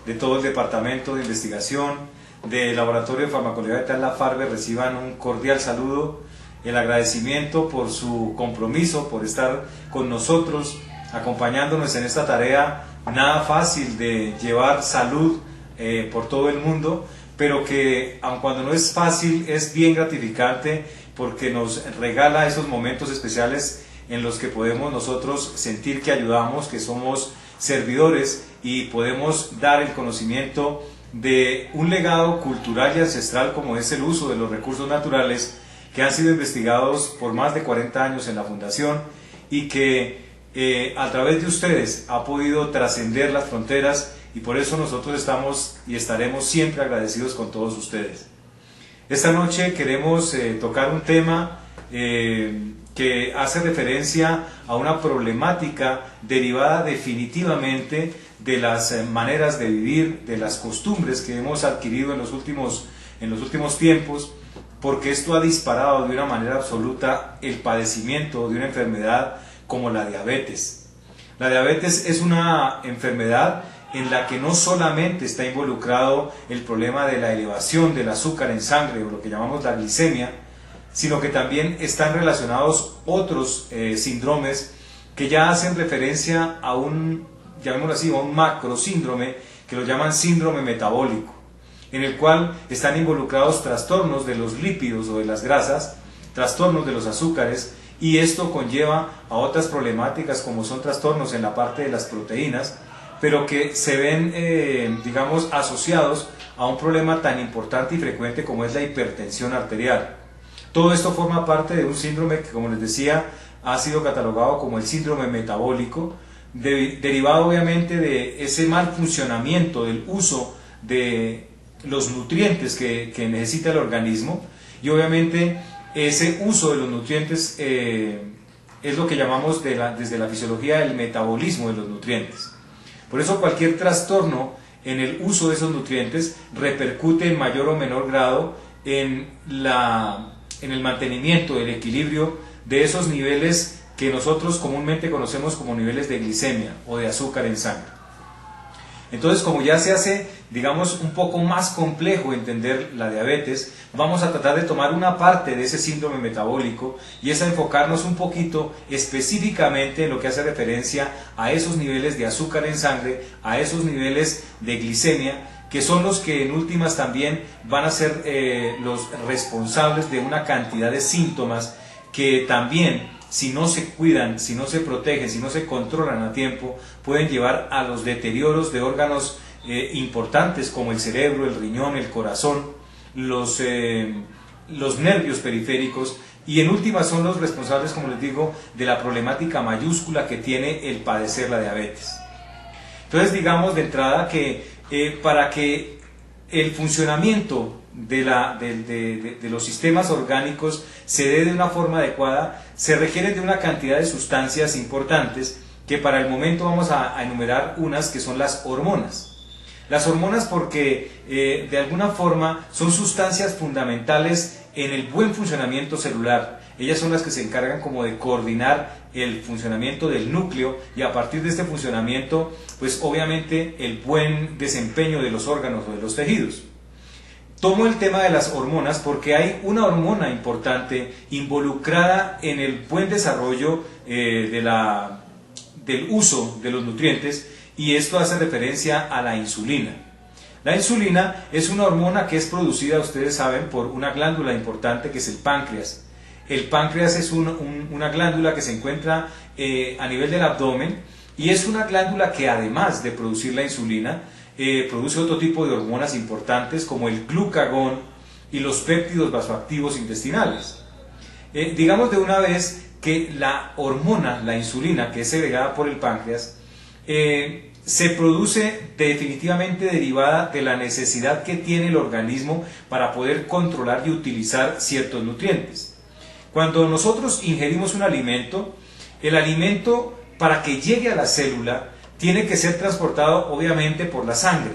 de todo el Departamento de Investigación, del Laboratorio de Farmacología de la FARVE reciban un cordial saludo, el agradecimiento por su compromiso, por estar con nosotros, acompañándonos en esta tarea nada fácil de llevar salud por todo el mundo, pero que aun cuando no es fácil, es bien gratificante porque nos regala esos momentos especiales en los que podemos nosotros sentir que ayudamos, que somos servidores y podemos dar el conocimiento de un legado cultural y ancestral como es el uso de los recursos naturales que han sido investigados por más de 40 años en la Fundación y que a través de ustedes ha podido trascender las fronteras, y por eso nosotros estamos y estaremos siempre agradecidos con todos ustedes. Esta noche queremos tocar un tema que hace referencia a una problemática derivada definitivamente de las maneras de vivir, de las costumbres que hemos adquirido en los últimos tiempos, porque esto ha disparado de una manera absoluta el padecimiento de una enfermedad como la diabetes. La diabetes es una enfermedad en la que no solamente está involucrado el problema de la elevación del azúcar en sangre, o lo que llamamos la glicemia, sino que también están relacionados otros síndromes que ya hacen referencia a llamémoslo así, a un macrosíndrome que lo llaman síndrome metabólico, en el cual están involucrados trastornos de los lípidos o de las grasas, trastornos de los azúcares, y esto conlleva a otras problemáticas como son trastornos en la parte de las proteínas, pero que se ven, digamos, asociados a un problema tan importante y frecuente como es la hipertensión arterial. Todo esto forma parte de un síndrome que, como les decía, ha sido catalogado como el síndrome metabólico, derivado obviamente de ese mal funcionamiento del uso de los nutrientes que necesita el organismo, y obviamente ese uso de los nutrientes es lo que llamamos desde la fisiología el metabolismo de los nutrientes. Por eso cualquier trastorno en el uso de esos nutrientes repercute en mayor o menor grado en el mantenimiento del equilibrio de esos niveles que nosotros comúnmente conocemos como niveles de glicemia o de azúcar en sangre. Entonces, como ya se hace, digamos, un poco más complejo entender la diabetes, vamos a tratar de tomar una parte de ese síndrome metabólico y es a enfocarnos un poquito específicamente en lo que hace referencia a esos niveles de azúcar en sangre, a esos niveles de glicemia, que son los que en últimas también van a ser los responsables de una cantidad de síntomas que también, si no se cuidan, si no se protegen, si no se controlan a tiempo, pueden llevar a los deterioros de órganos importantes como el cerebro, el riñón, el corazón, los nervios periféricos, y en últimas son los responsables, como les digo, de la problemática mayúscula que tiene el padecer la diabetes. Entonces, digamos de entrada que para que el funcionamiento de los sistemas orgánicos se dé de una forma adecuada, se requieren de una cantidad de sustancias importantes que para el momento vamos a enumerar unas que son las hormonas. Las hormonas porque de alguna forma son sustancias fundamentales en el buen funcionamiento celular. Ellas son las que se encargan como de coordinar el funcionamiento del núcleo y a partir de este funcionamiento, pues obviamente el buen desempeño de los órganos o de los tejidos. Tomo el tema de las hormonas porque hay una hormona importante involucrada en el buen desarrollo del uso de los nutrientes, y esto hace referencia a la insulina. La insulina es una hormona que es producida, ustedes saben, por una glándula importante que es el páncreas. El páncreas es una glándula que se encuentra a nivel del abdomen, y es una glándula que además de producir la insulina, produce otro tipo de hormonas importantes como el glucagón y los péptidos vasoactivos intestinales. Digamos de una vez que la hormona, la insulina, que es segregada por el páncreas, se produce definitivamente derivada de la necesidad que tiene el organismo para poder controlar y utilizar ciertos nutrientes. Cuando nosotros ingerimos un alimento, el alimento, para que llegue a la célula, tiene que ser transportado obviamente por la sangre.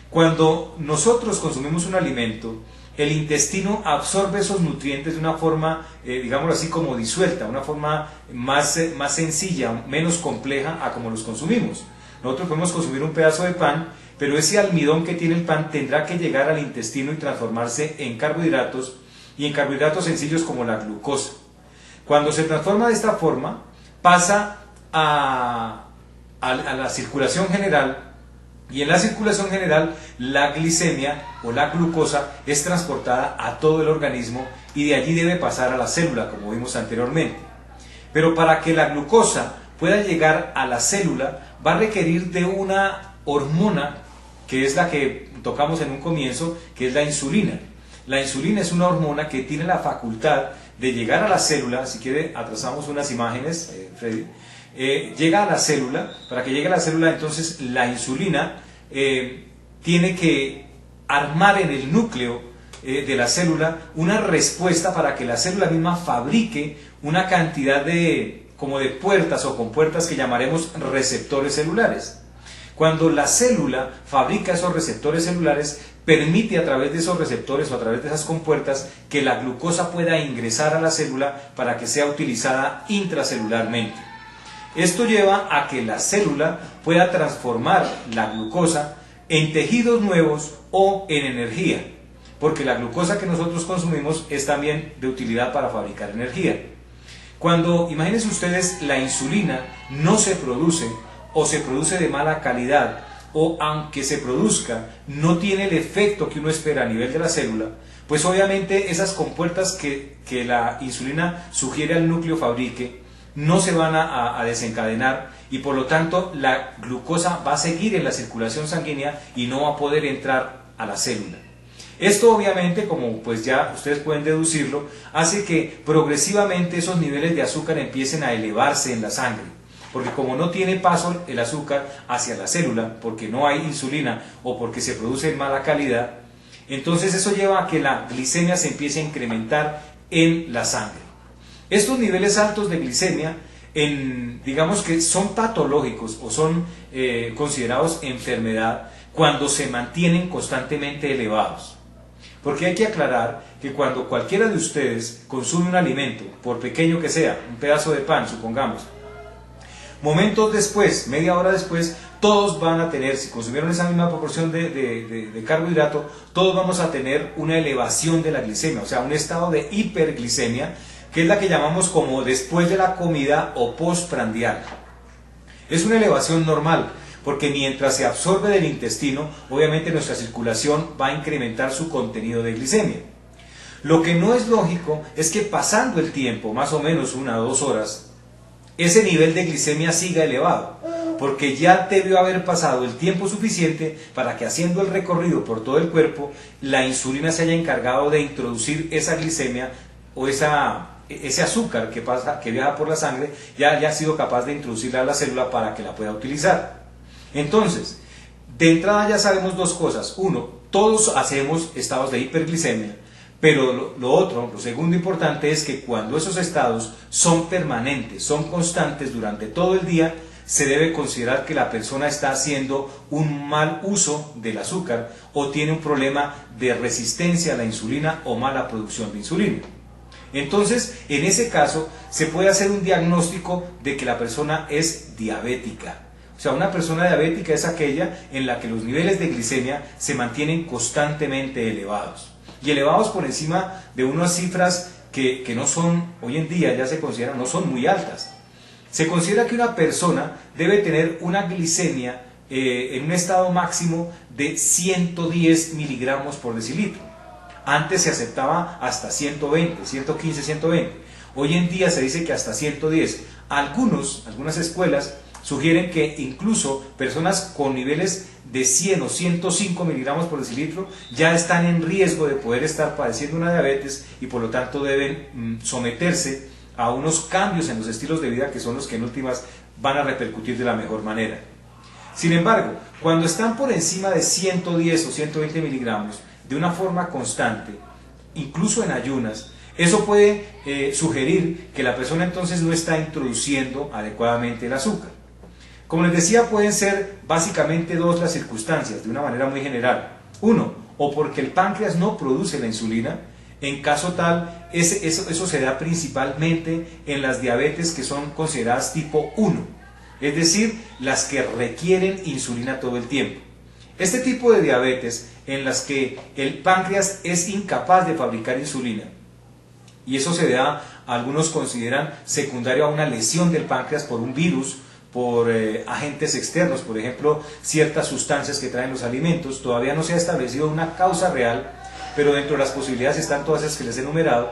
Cuando nosotros consumimos un alimento, el intestino absorbe esos nutrientes de una forma, digámoslo así, como disuelta, una forma más sencilla, menos compleja a como los consumimos. Nosotros podemos consumir un pedazo de pan pero ese almidón que tiene el pan tendrá que llegar al intestino y transformarse en carbohidratos, y en carbohidratos sencillos como la glucosa. Cuando se transforma de esta forma, pasa a la circulación general, y en la circulación general la glicemia o la glucosa es transportada a todo el organismo y de allí debe pasar a la célula, como vimos anteriormente. Pero para que la glucosa pueda llegar a la célula va a requerir de una hormona que es la que tocamos en un comienzo, que es la insulina. La insulina es una hormona que tiene la facultad de llegar a la célula. Si quiere atrasamos unas imágenes, Freddy. Llega a la célula. Para que llegue a la célula, entonces la insulina tiene que armar en el núcleo de la célula una respuesta para que la célula misma fabrique una cantidad como de puertas o compuertas que llamaremos receptores celulares. Cuando la célula fabrica esos receptores celulares, permite a través de esos receptores o a través de esas compuertas que la glucosa pueda ingresar a la célula para que sea utilizada intracelularmente. Esto lleva a que la célula pueda transformar la glucosa en tejidos nuevos o en energía, porque la glucosa que nosotros consumimos es también de utilidad para fabricar energía. Cuando, imagínense ustedes, la insulina no se produce o se produce de mala calidad, o aunque se produzca, no tiene el efecto que uno espera a nivel de la célula, pues obviamente esas compuertas que la insulina sugiere al núcleo fabrique, no se van a desencadenar y por lo tanto la glucosa va a seguir en la circulación sanguínea y no va a poder entrar a la célula. Esto obviamente, como pues ya ustedes pueden deducirlo, hace que progresivamente esos niveles de azúcar empiecen a elevarse en la sangre, porque como no tiene paso el azúcar hacia la célula, porque no hay insulina o porque se produce en mala calidad, entonces eso lleva a que la glicemia se empiece a incrementar en la sangre. Estos niveles altos de glicemia, digamos que son patológicos o son considerados enfermedad cuando se mantienen constantemente elevados. Porque hay que aclarar que cuando cualquiera de ustedes consume un alimento, por pequeño que sea, un pedazo de pan, supongamos, momentos después, media hora después, todos van a tener, si consumieron esa misma proporción de carbohidrato, todos vamos a tener una elevación de la glicemia, o sea, un estado de hiperglicemia, que es la que llamamos como después de la comida o postprandial. Es una elevación normal, porque mientras se absorbe del intestino, obviamente nuestra circulación va a incrementar su contenido de glicemia. Lo que no es lógico es que pasando el tiempo, más o menos 1 o 2 horas, ese nivel de glicemia siga elevado, porque ya debió haber pasado el tiempo suficiente para que, haciendo el recorrido por todo el cuerpo, la insulina se haya encargado de introducir esa glicemia o ese azúcar que viaja por la sangre, ya haya sido capaz de introducirla a la célula para que la pueda utilizar. Entonces, de entrada ya sabemos 2 cosas. Uno, todos hacemos estados de hiperglicemia, pero lo segundo importante es que cuando esos estados son permanentes, son constantes durante todo el día, se debe considerar que la persona está haciendo un mal uso del azúcar o tiene un problema de resistencia a la insulina o mala producción de insulina. Entonces, en ese caso, se puede hacer un diagnóstico de que la persona es diabética. O sea, una persona diabética es aquella en la que los niveles de glicemia se mantienen constantemente elevados. Y elevados por encima de unas cifras que no son, hoy en día ya se consideran, no son muy altas. Se considera que una persona debe tener una glicemia en un estado máximo de 110 miligramos por decilitro. Antes se aceptaba hasta 120, 115, 120. Hoy en día se dice que hasta 110. Algunas escuelas sugieren que incluso personas con niveles de 100 o 105 miligramos por decilitro ya están en riesgo de poder estar padeciendo una diabetes y por lo tanto deben someterse a unos cambios en los estilos de vida que son los que en últimas van a repercutir de la mejor manera. Sin embargo, cuando están por encima de 110 o 120 miligramos de una forma constante, incluso en ayunas, eso puede sugerir que la persona entonces no está introduciendo adecuadamente el azúcar. Como les decía, pueden ser básicamente 2 las circunstancias, de una manera muy general. 1, o porque el páncreas no produce la insulina. En caso tal, eso se da principalmente en las diabetes que son consideradas tipo 1, es decir, las que requieren insulina todo el tiempo. Este tipo de diabetes en las que el páncreas es incapaz de fabricar insulina, y eso se da, algunos consideran secundario a una lesión del páncreas por un virus, por agentes externos, por ejemplo, ciertas sustancias que traen los alimentos. Todavía no se ha establecido una causa real, pero dentro de las posibilidades están todas esas que les he enumerado.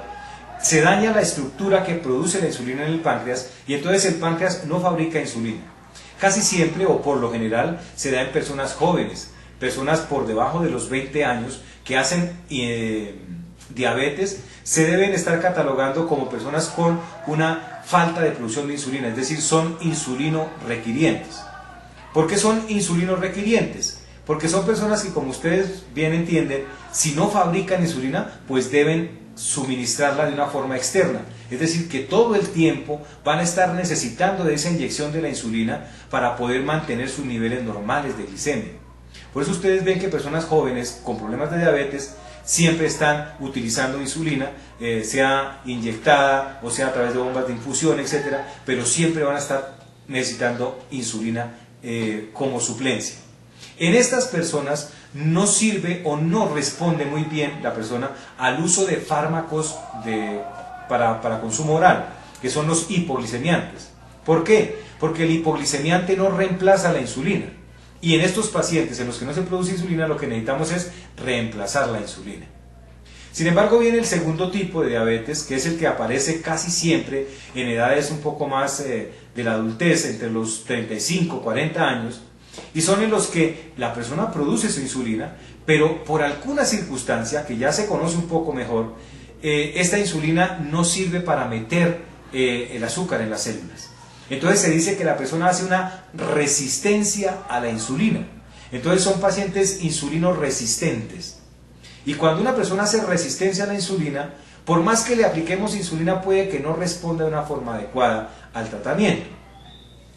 Se daña la estructura que produce la insulina en el páncreas y entonces el páncreas no fabrica insulina. Casi siempre o por lo general se da en personas jóvenes, personas por debajo de los 20 años que hacen diabetes, se deben estar catalogando como personas con una falta de producción de insulina, es decir, son insulino requirientes. ¿Por qué son insulino requirientes? Porque son personas que, como ustedes bien entienden, si no fabrican insulina, pues deben suministrarla de una forma externa. Es decir, que todo el tiempo van a estar necesitando de esa inyección de la insulina para poder mantener sus niveles normales de glicemia. Por eso ustedes ven que personas jóvenes con problemas de diabetes siempre están utilizando insulina, sea inyectada o sea a través de bombas de infusión, etcétera, pero siempre van a estar necesitando insulina como suplencia. En estas personas no sirve o no responde muy bien la persona al uso de fármacos para consumo oral, que son los hipoglicemiantes. ¿Por qué? Porque el hipoglicemiante no reemplaza la insulina. Y en estos pacientes en los que no se produce insulina, lo que necesitamos es reemplazar la insulina. Sin embargo, viene el segundo tipo de diabetes, que es el que aparece casi siempre en edades un poco más de la adultez, entre los 35, 40 años, y son en los que la persona produce su insulina, pero por alguna circunstancia que ya se conoce un poco mejor, esta insulina no sirve para meter el azúcar en las células. Entonces se dice que la persona hace una resistencia a la insulina. Entonces son pacientes insulino resistentes. Y cuando una persona hace resistencia a la insulina, por más que le apliquemos insulina, puede que no responda de una forma adecuada al tratamiento.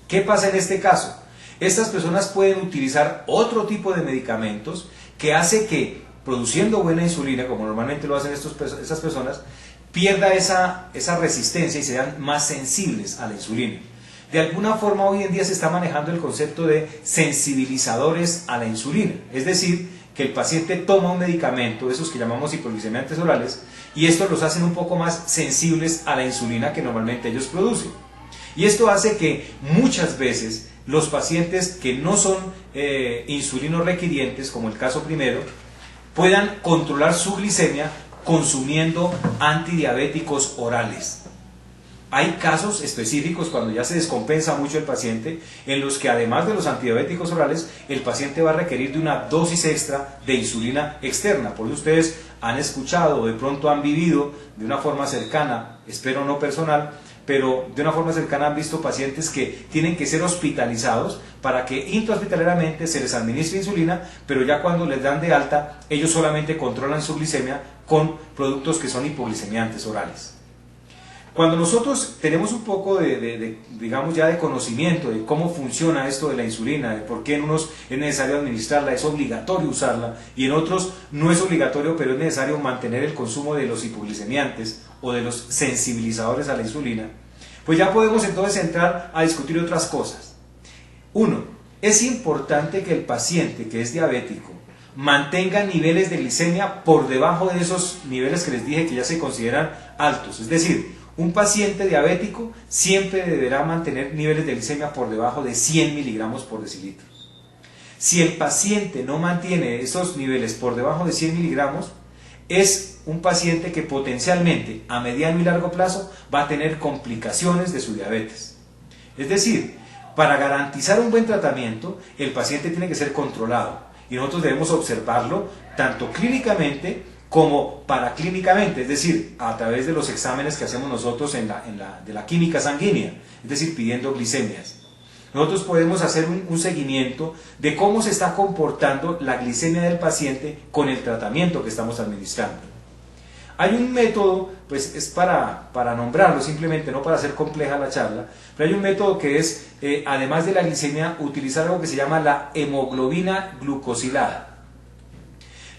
¿Qué pasa en este caso? Estas personas pueden utilizar otro tipo de medicamentos que hace que, produciendo buena insulina, como normalmente lo hacen estas personas, pierda esa resistencia y sean más sensibles a la insulina. De alguna forma hoy en día se está manejando el concepto de sensibilizadores a la insulina, es decir, que el paciente toma un medicamento, esos que llamamos hipoglicemiantes orales, y estos los hacen un poco más sensibles a la insulina que normalmente ellos producen. Y esto hace que muchas veces los pacientes que no son insulino requirientes, como el caso primero, puedan controlar su glicemia consumiendo antidiabéticos orales. Hay casos específicos cuando ya se descompensa mucho el paciente, en los que además de los antidiabéticos orales, el paciente va a requerir de una dosis extra de insulina externa. Por eso ustedes han escuchado o de pronto han vivido de una forma cercana, espero no personal, pero de una forma cercana han visto pacientes que tienen que ser hospitalizados para que intrahospitaleramente se les administre insulina, pero ya cuando les dan de alta, ellos solamente controlan su glicemia con productos que son hipoglicemiantes orales. Cuando nosotros tenemos un poco digamos ya de conocimiento de cómo funciona esto de la insulina, de por qué en unos es necesario administrarla, es obligatorio usarla, y en otros no es obligatorio, pero es necesario mantener el consumo de los hipoglicemiantes o de los sensibilizadores a la insulina, pues ya podemos entonces entrar a discutir otras cosas. Uno, es importante que el paciente que es diabético mantenga niveles de glicemia por debajo de esos niveles que les dije que ya se consideran altos, es decir, un paciente diabético siempre deberá mantener niveles de glicemia por debajo de 100 miligramos por decilitro. Si el paciente no mantiene esos niveles por debajo de 100 miligramos, es un paciente que potencialmente a mediano y largo plazo va a tener complicaciones de su diabetes. Es decir, para garantizar un buen tratamiento, el paciente tiene que ser controlado y nosotros debemos observarlo tanto clínicamente como paraclínicamente, es decir, a través de los exámenes que hacemos nosotros de la química sanguínea, es decir, pidiendo glicemias. Nosotros podemos hacer un seguimiento de cómo se está comportando la glicemia del paciente con el tratamiento que estamos administrando. Hay un método, pues es para nombrarlo simplemente, no para hacer compleja la charla, pero hay un método que es, además de la glicemia, utilizar algo que se llama la hemoglobina glucosilada.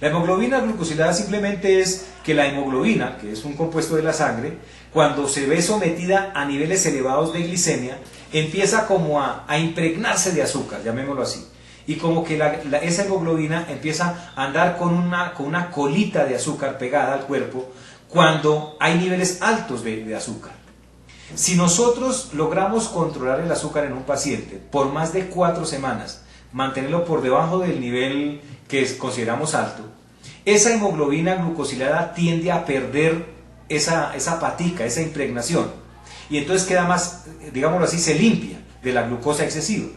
La hemoglobina glucosilada simplemente es que la hemoglobina, que es un compuesto de la sangre, cuando se ve sometida a niveles elevados de glicemia, empieza como a impregnarse de azúcar, llamémoslo así. y como que esa hemoglobina empieza a andar con una colita de azúcar pegada al cuerpo cuando hay niveles altos de azúcar. Si nosotros logramos controlar el azúcar en un paciente por más de 4 semanas, mantenerlo por debajo del nivel que consideramos alto, esa hemoglobina glucosilada tiende a perder esa patica, esa impregnación, y entonces queda más, digámoslo así, se limpia de la glucosa excesiva.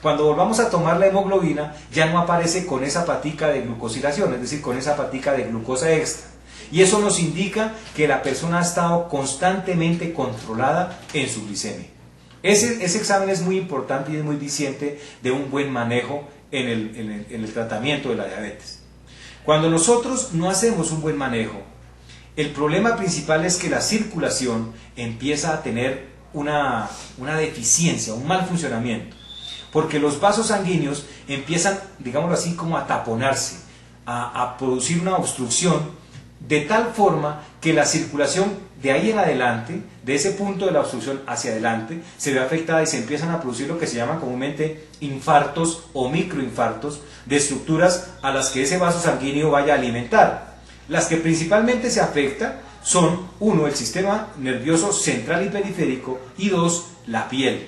Cuando volvamos a tomar la hemoglobina, ya no aparece con esa patica de glucosilación, es decir, con esa patica de glucosa extra. Y eso nos indica que la persona ha estado constantemente controlada en su glicemia. Ese examen es muy importante y es muy diciente de un buen manejo en el tratamiento de la diabetes. Cuando nosotros no hacemos un buen manejo, el problema principal es que la circulación empieza a tener una deficiencia, un mal funcionamiento, porque los vasos sanguíneos empiezan, digámoslo así, como a taponarse, a producir una obstrucción, de tal forma que la circulación de ahí en adelante, de ese punto de la obstrucción hacia adelante, se ve afectada y se empiezan a producir lo que se llaman comúnmente infartos o microinfartos de estructuras a las que ese vaso sanguíneo vaya a alimentar. Las que principalmente se afectan son, 1, el sistema nervioso central y periférico, y 2, la piel.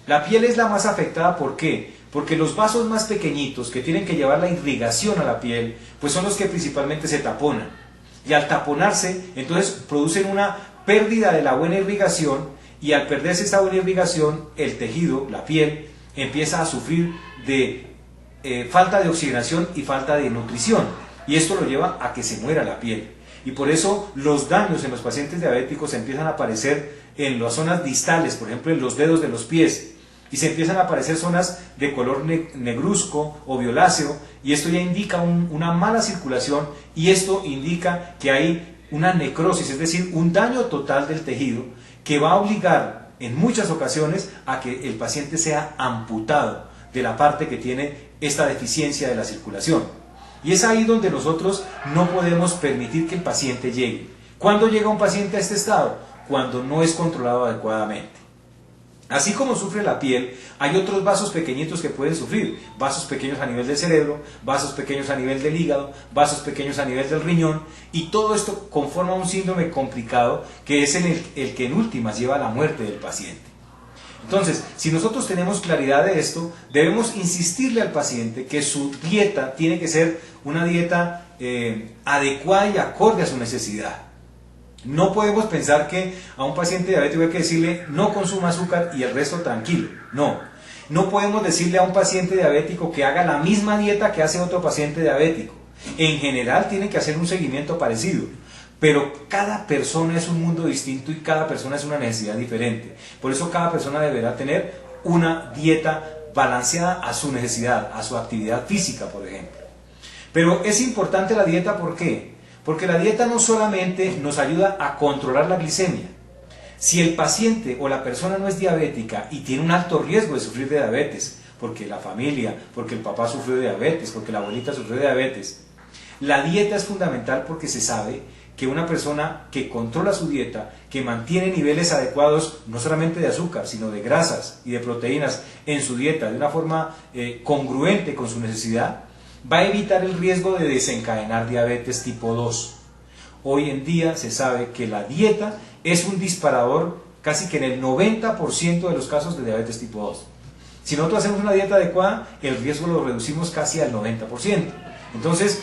La piel es la más afectada, ¿por qué? Porque los vasos más pequeñitos que tienen que llevar la irrigación a la piel, pues son los que principalmente se taponan. Y al taponarse, entonces producen una pérdida de la buena irrigación, y al perderse esta buena irrigación, el tejido, la piel, empieza a sufrir de falta de oxigenación y falta de nutrición. Y esto lo lleva a que se muera la piel. Y por eso los daños en los pacientes diabéticos empiezan a aparecer en las zonas distales, por ejemplo en los dedos de los pies. Y se empiezan a aparecer zonas de color negruzco o violáceo, y esto ya indica una mala circulación, y esto indica que hay una necrosis, es decir, un daño total del tejido que va a obligar en muchas ocasiones a que el paciente sea amputado de la parte que tiene esta deficiencia de la circulación. Y es ahí donde nosotros no podemos permitir que el paciente llegue. ¿Cuándo llega un paciente a este estado? Cuando no es controlado adecuadamente. Así como sufre la piel, hay otros vasos pequeñitos que pueden sufrir, vasos pequeños a nivel del cerebro, vasos pequeños a nivel del hígado, vasos pequeños a nivel del riñón, y todo esto conforma un síndrome complicado que es el que en últimas lleva a la muerte del paciente. Entonces, si nosotros tenemos claridad de esto, debemos insistirle al paciente que su dieta tiene que ser una dieta adecuada y acorde a su necesidad. No podemos pensar que a un paciente diabético hay que decirle no consuma azúcar y el resto tranquilo. No podemos decirle a un paciente diabético que haga la misma dieta que hace otro paciente diabético. En general tiene que hacer un seguimiento parecido, pero cada persona es un mundo distinto y cada persona es una necesidad diferente. Por eso cada persona deberá tener una dieta balanceada a su necesidad, a su actividad física, por ejemplo. Pero es importante la dieta, ¿por qué? Porque la dieta no solamente nos ayuda a controlar la glicemia. Si el paciente o la persona no es diabética y tiene un alto riesgo de sufrir de diabetes, porque la familia, porque el papá sufrió de diabetes, porque la abuelita sufrió de diabetes, la dieta es fundamental porque se sabe que una persona que controla su dieta, que mantiene niveles adecuados no solamente de azúcar, sino de grasas y de proteínas en su dieta de una forma congruente con su necesidad, va a evitar el riesgo de desencadenar diabetes tipo 2. Hoy en día se sabe que la dieta es un disparador casi que en el 90% de los casos de diabetes tipo 2. Si nosotros hacemos una dieta adecuada, el riesgo lo reducimos casi al 90%. Entonces,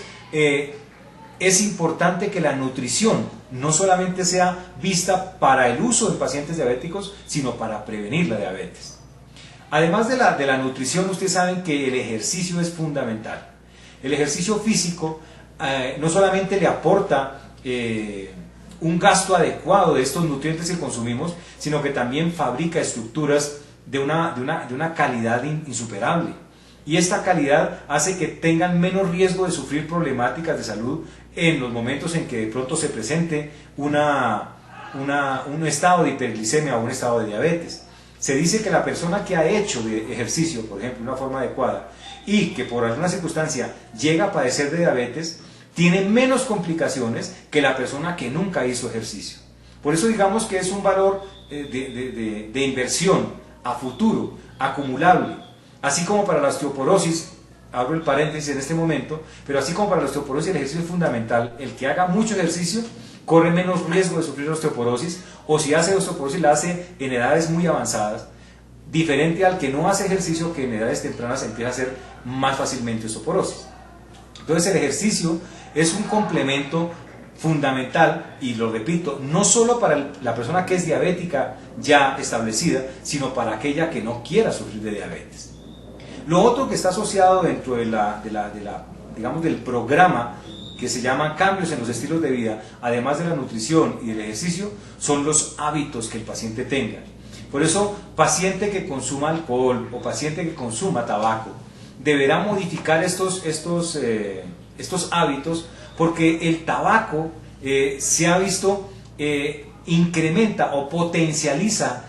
es importante que la nutrición no solamente sea vista para el uso en pacientes diabéticos, sino para prevenir la diabetes. Además de la nutrición, ustedes saben que el ejercicio es fundamental. El ejercicio físico no solamente le aporta un gasto adecuado de estos nutrientes que consumimos, sino que también fabrica estructuras de una calidad insuperable. Y esta calidad hace que tengan menos riesgo de sufrir problemáticas de salud en los momentos en que de pronto se presente un estado de hiperglicemia o un estado de diabetes. Se dice que la persona que ha hecho de ejercicio, por ejemplo, de una forma adecuada, y que por alguna circunstancia llega a padecer de diabetes, tiene menos complicaciones que la persona que nunca hizo ejercicio. Por eso digamos que es un valor de inversión a futuro, acumulable. Así como para la osteoporosis, abro el paréntesis en este momento, pero así como para la osteoporosis el ejercicio es fundamental. El que haga mucho ejercicio corre menos riesgo de sufrir osteoporosis, o si hace osteoporosis la hace en edades muy avanzadas, diferente al que no hace ejercicio, que en edades tempranas empieza a hacer más fácilmente osteoporosis. Entonces el ejercicio es un complemento fundamental, y lo repito, no solo para la persona que es diabética ya establecida, sino para aquella que no quiera sufrir de diabetes. Lo otro que está asociado dentro digamos, del programa que se llama cambios en los estilos de vida, además de la nutrición y del ejercicio, son los hábitos que el paciente tenga. Por eso, paciente que consuma alcohol o paciente que consuma tabaco deberá modificar estos hábitos, porque el tabaco se ha visto incrementa o potencializa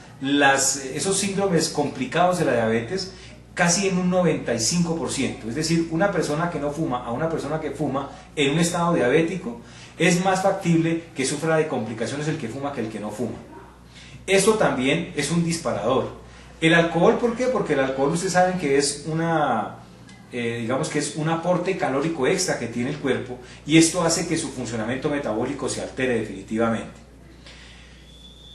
esos síndromes complicados de la diabetes casi en un 95%. Es decir, una persona que no fuma a una persona que fuma en un estado diabético es más factible que sufra de complicaciones el que fuma que el que no fuma. Esto también es un disparador. El alcohol, ¿por qué? Porque el alcohol, ustedes saben que es digamos que es un aporte calórico extra que tiene el cuerpo, y esto hace que su funcionamiento metabólico se altere definitivamente.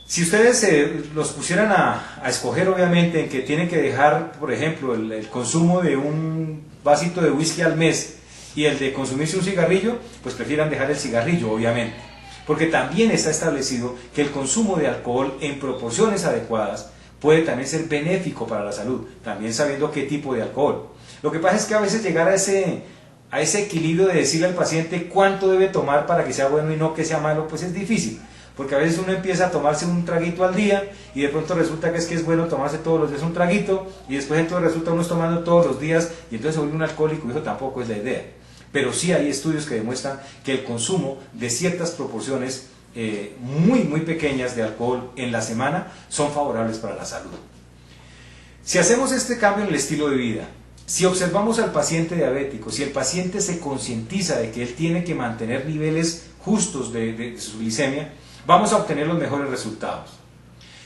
Si ustedes los pusieran a escoger, obviamente, en que tienen que dejar, por ejemplo, el consumo de un vasito de whisky al mes y el de consumirse un cigarrillo, pues prefieran dejar el cigarrillo, obviamente, porque también está establecido que el consumo de alcohol en proporciones adecuadas puede también ser benéfico para la salud, también sabiendo qué tipo de alcohol. Lo que pasa es que a veces llegar a ese equilibrio de decirle al paciente cuánto debe tomar para que sea bueno y no que sea malo, pues es difícil, porque a veces uno empieza a tomarse un traguito al día y de pronto resulta que es bueno tomarse todos los días un traguito, y después entonces resulta uno tomando todos los días y entonces se vuelve un alcohólico, y eso tampoco es la idea. Pero sí hay estudios que demuestran que el consumo de ciertas proporciones muy pequeñas de alcohol en la semana son favorables para la salud. Si hacemos este cambio en el estilo de vida, si observamos al paciente diabético, si el paciente se concientiza de que él tiene que mantener niveles justos de su glicemia, vamos a obtener los mejores resultados.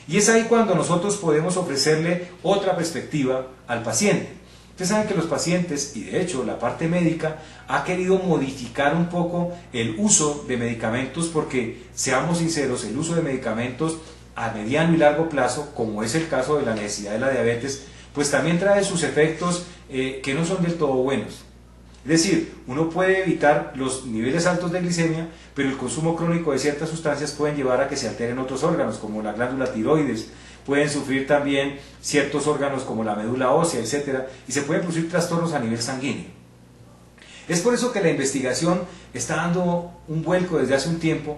Y es ahí cuando nosotros podemos ofrecerle otra perspectiva al paciente. Ustedes saben que los pacientes, y de hecho la parte médica, ha querido modificar un poco el uso de medicamentos, porque, seamos sinceros, el uso de medicamentos a mediano y largo plazo, como es el caso de la necesidad de la diabetes, pues también trae sus efectos que no son del todo buenos. Es decir, uno puede evitar los niveles altos de glicemia, pero el consumo crónico de ciertas sustancias pueden llevar a que se alteren otros órganos, como la glándula tiroides, pueden sufrir también ciertos órganos como la médula ósea, etc., y se pueden producir trastornos a nivel sanguíneo. Es por eso que la investigación está dando un vuelco desde hace un tiempo,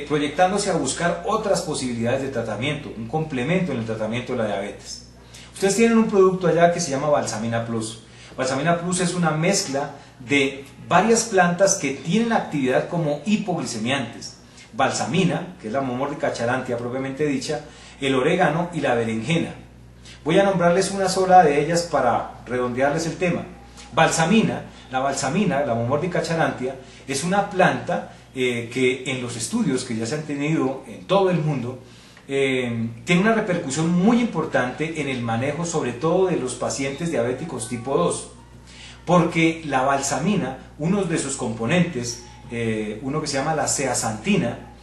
proyectándose a buscar otras posibilidades de tratamiento, un complemento en el tratamiento de la diabetes. Ustedes tienen un producto allá que se llama Balsamina Plus. Balsamina Plus es una mezcla de varias plantas que tienen actividad como hipoglicemiantes. Balsamina, que es la Momordica charantia propiamente dicha, el orégano y la berenjena. Voy a nombrarles una sola de ellas para redondearles el tema. La Momordica charantia, es una planta que en los estudios que ya se han tenido en todo el mundo, tiene una repercusión muy importante en el manejo, sobre todo de los pacientes diabéticos tipo 2, porque la balsamina, uno de sus componentes, uno que se llama la zeaxantina,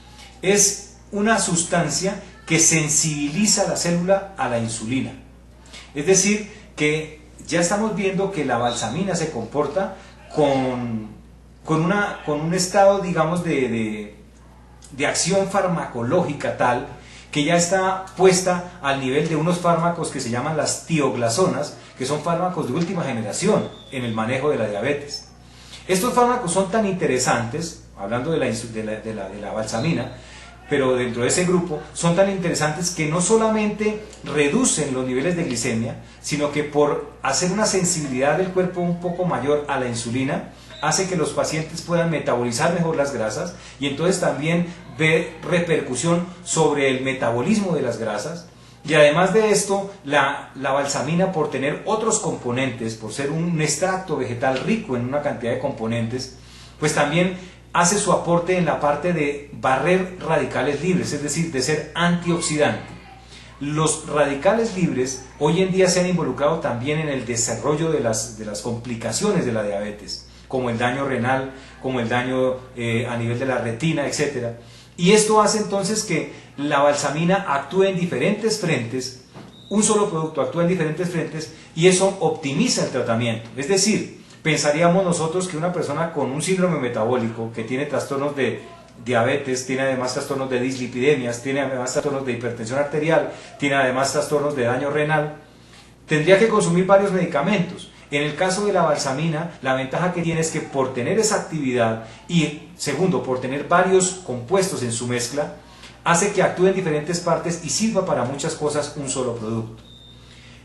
es una sustancia que sensibiliza la célula a la insulina. Es decir, que ya estamos viendo que la balsamina se comporta con un estado, digamos, de acción farmacológica tal que ya está puesta al nivel de unos fármacos que se llaman las tioglazonas, que son fármacos de última generación en el manejo de la diabetes. Estos fármacos son tan interesantes, hablando de la balsamina, pero dentro de ese grupo, son tan interesantes que no solamente reducen los niveles de glicemia, sino que por hacer una sensibilidad del cuerpo un poco mayor a la insulina, hace que los pacientes puedan metabolizar mejor las grasas, y entonces también ve repercusión sobre el metabolismo de las grasas. Y además de esto, la balsamina, por tener otros componentes, por ser un extracto vegetal rico en una cantidad de componentes, pues también hace su aporte en la parte de barrer radicales libres, es decir, de ser antioxidante. Los radicales libres hoy en día se han involucrado también en el desarrollo de las complicaciones de la diabetes, como el daño renal, como el daño a nivel de la retina, etc. Y esto hace entonces que la valsamina actúe en diferentes frentes, un solo producto actúa en diferentes frentes y eso optimiza el tratamiento. Es decir, pensaríamos nosotros que una persona con un síndrome metabólico, que tiene trastornos de diabetes, tiene además trastornos de dislipidemias, tiene además trastornos de hipertensión arterial, tiene además trastornos de daño renal, tendría que consumir varios medicamentos. En el caso de la valsamina, la ventaja que tiene es que por tener esa actividad y segundo, por tener varios compuestos en su mezcla, hace que actúe en diferentes partes y sirva para muchas cosas un solo producto.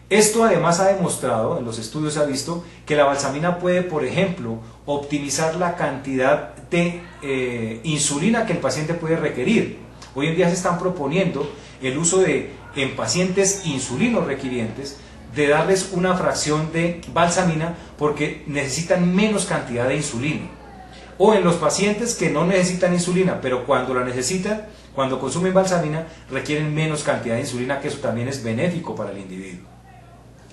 Esto además ha demostrado, en los estudios se ha visto, que la valsamina puede, por ejemplo, optimizar la cantidad de insulina que el paciente puede requerir. Hoy en día se están proponiendo el uso en pacientes insulinos requirientes, de darles una fracción de valsamina porque necesitan menos cantidad de insulina. O en los pacientes que no necesitan insulina, pero cuando la necesitan, cuando consumen valsamina, requieren menos cantidad de insulina, que eso también es benéfico para el individuo.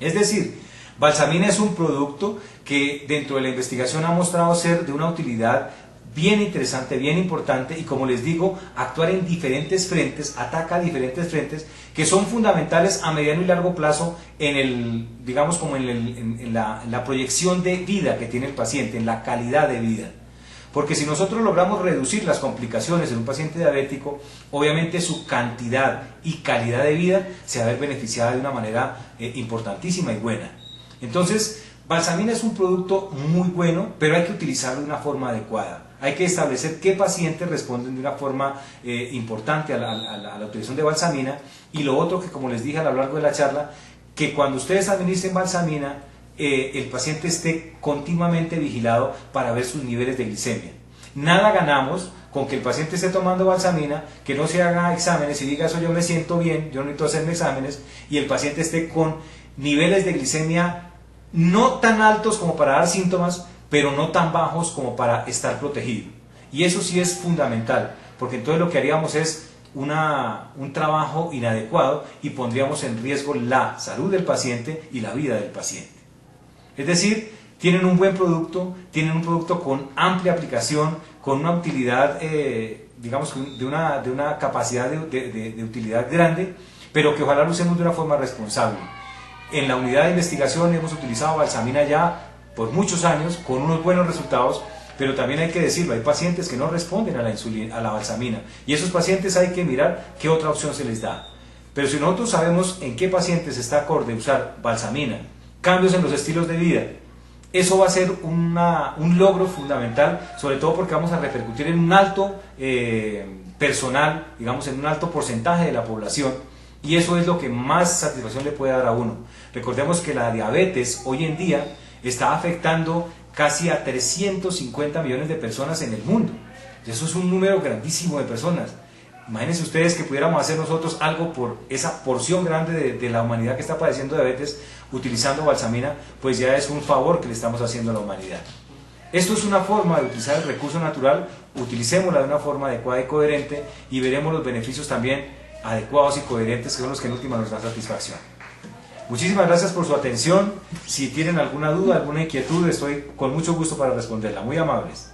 Es decir, valsamina es un producto que dentro de la investigación ha mostrado ser de una utilidad bien interesante, bien importante, y como les digo, actuar en diferentes frentes, ataca diferentes frentes que son fundamentales a mediano y largo plazo en el, digamos, como en la proyección de vida que tiene el paciente, en la calidad de vida. Porque si nosotros logramos reducir las complicaciones en un paciente diabético, obviamente su cantidad y calidad de vida se va a ver beneficiada de una manera importantísima y buena. Entonces, valsamina es un producto muy bueno, pero hay que utilizarlo de una forma adecuada. Hay que establecer qué pacientes responden de una forma importante a la utilización de valsamina. Y lo otro que, como les dije a lo largo de la charla, que cuando ustedes administren valsamina, el paciente esté continuamente vigilado para ver sus niveles de glicemia. Nada ganamos con que el paciente esté tomando valsamina, que no se haga exámenes y diga: eso yo me siento bien, yo no necesito hacerme exámenes, y el paciente esté con niveles de glicemia no tan altos como para dar síntomas, pero no tan bajos como para estar protegido. Y eso sí es fundamental, porque entonces lo que haríamos es un trabajo inadecuado y pondríamos en riesgo la salud del paciente y la vida del paciente. Es decir, tienen un buen producto, tienen un producto con amplia aplicación, con una utilidad, digamos, de una capacidad de utilidad grande, pero que ojalá lo usemos de una forma responsable. En la unidad de investigación hemos utilizado valsamina ya por muchos años, con unos buenos resultados, pero también hay que decirlo, hay pacientes que no responden a la valsamina, y esos pacientes hay que mirar qué otra opción se les da. Pero si nosotros sabemos en qué pacientes está acorde usar valsamina, cambios en los estilos de vida, eso va a ser un logro fundamental, sobre todo porque vamos a repercutir en un alto personal, digamos, en un alto porcentaje de la población, y eso es lo que más satisfacción le puede dar a uno. Recordemos que la diabetes hoy en día está afectando casi a 350 millones de personas en el mundo. Eso es un número grandísimo de personas. Imagínense ustedes que pudiéramos hacer nosotros algo por esa porción grande de la humanidad que está padeciendo diabetes utilizando valsamina, pues ya es un favor que le estamos haciendo a la humanidad. Esto es una forma de utilizar el recurso natural, utilicémosla de una forma adecuada y coherente y veremos los beneficios también adecuados y coherentes, que son los que en última nos dan satisfacción. Muchísimas gracias por su atención. Si tienen alguna duda, alguna inquietud, estoy con mucho gusto para responderla. Muy amables.